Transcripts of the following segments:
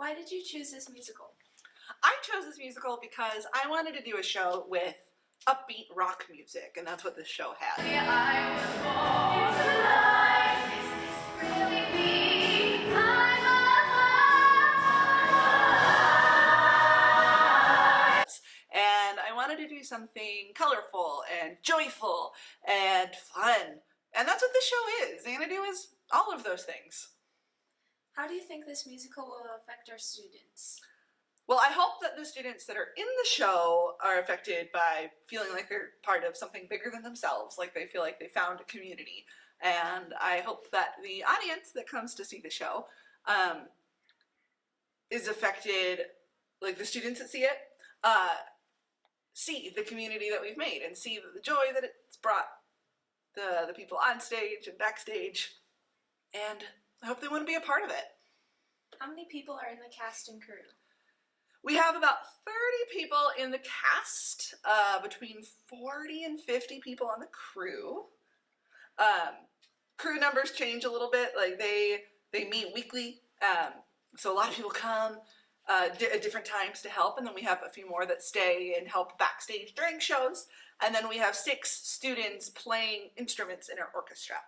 Why did you choose this musical? I chose this musical because I wanted to do a show with upbeat rock music, and that's what this show had. And I wanted to do something colorful and joyful and fun. And that's what this show is. Xanadu is all of those things. How do you think this musical will affect our students? Well, I hope that the students that are in the show are affected by feeling like they're part of something bigger than themselves, like they feel like they found a community. And I hope that the audience that comes to see the show is affected, like the students that see it, see the community that we've made and see the joy that it's brought the people on stage and backstage. And I hope they want to be a part of it. How many people are in the cast and crew? We have about 30 people in the cast, between 40 and 50 people on the crew. Crew numbers change a little bit, like they meet weekly, so a lot of people come at different times to help, and then we have a few more that stay and help backstage during shows, and then we have 6 students playing instruments in our orchestra.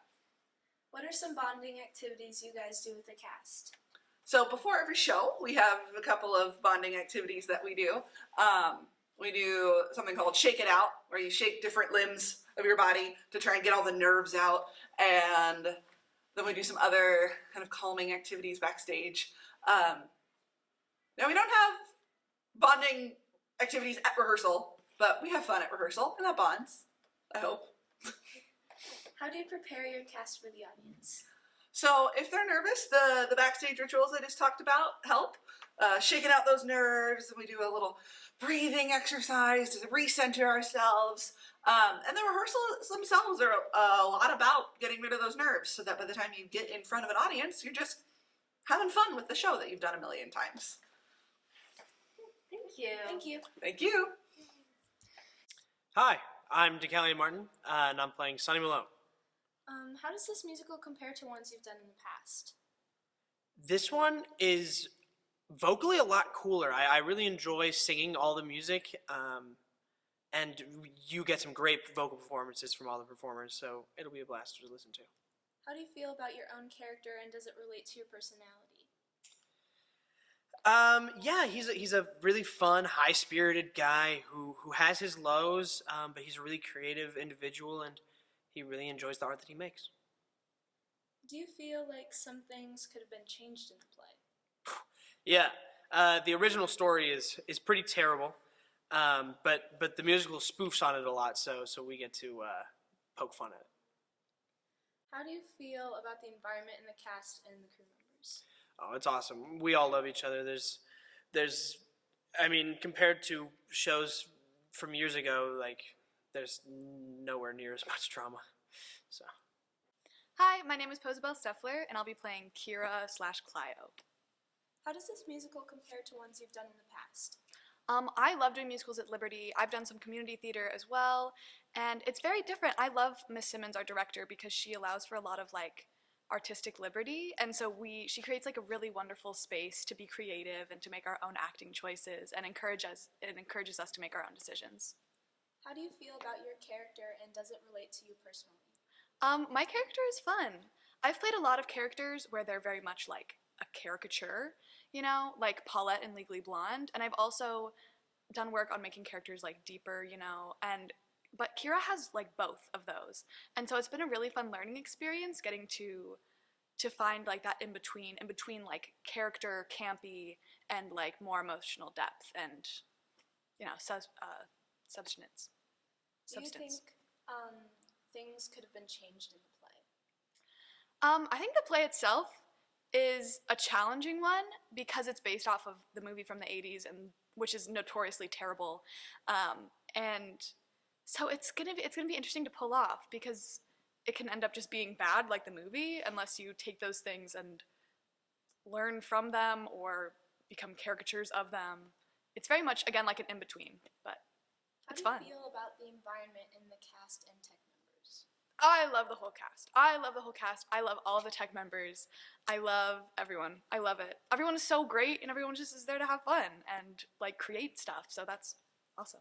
What are some bonding activities you guys do with the cast? So before every show, we have a couple of bonding activities that we do. We do something called Shake It Out, where you shake different limbs of your body to try and get all the nerves out. And then we do some other kind of calming activities backstage. Now we don't have bonding activities at rehearsal, but we have fun at rehearsal, and that bonds, I hope. How do you prepare your cast for the audience? So if they're nervous, the backstage rituals I just talked about help. Shaking out those nerves, we do a little breathing exercise to recenter ourselves. And the rehearsals themselves are a lot about getting rid of those nerves so that by the time you get in front of an audience, you're just having fun with the show that you've done a million times. Thank you. Thank you. Thank you. Hi, I'm DeCallion Martin, and I'm playing Sonny Malone. How does this musical compare to ones you've done in the past? This one is vocally a lot cooler. I really enjoy singing all the music, and you get some great vocal performances from all the performers, so it'll be a blast to listen to. How do you feel about your own character, and does it relate to your personality? Yeah, he's a really fun, high-spirited guy who has his lows, but he's a really creative individual, and he really enjoys the art that he makes. Do you feel like some things could have been changed in the play? Yeah, the original story is pretty terrible, but the musical spoofs on it a lot, so we get to poke fun at it. How do you feel about the environment in the cast and the crew members? Oh, it's awesome. We all love each other. I mean, compared to shows from years ago, like, there's nowhere near as much drama, so. Hi, my name is Posabelle Steffler, and I'll be playing Kira/Clio. How does this musical compare to ones you've done in the past? I love doing musicals at Liberty. I've done some community theater as well, and it's very different. I love Miss Simmons, our director, because she allows for a lot of, like, artistic liberty, and so she creates like a really wonderful space to be creative and to make our own acting choices and encourages us to make our own decisions. How do you feel about your character, and does it relate to you personally? My character is fun. I've played a lot of characters where they're very much like a caricature, you know, like Paulette in Legally Blonde, and I've also done work on making characters like deeper, you know, but Kira has like both of those, and so it's been a really fun learning experience getting to find like that in between like character campy and like more emotional depth and, you know, substance. Do you think things could have been changed in the play? I think the play itself is a challenging one because it's based off of the movie from the 80s, and which is notoriously terrible, and so it's gonna be interesting to pull off because it can end up just being bad like the movie unless you take those things and learn from them or become caricatures of them. It's very much, again, like an in-between, but it's fun. How do you feel about the environment in the cast and tech members? I love the whole cast. I love the whole cast. I love all of the tech members. I love everyone. I love it. Everyone is so great, and everyone just is there to have fun and like create stuff. So that's awesome.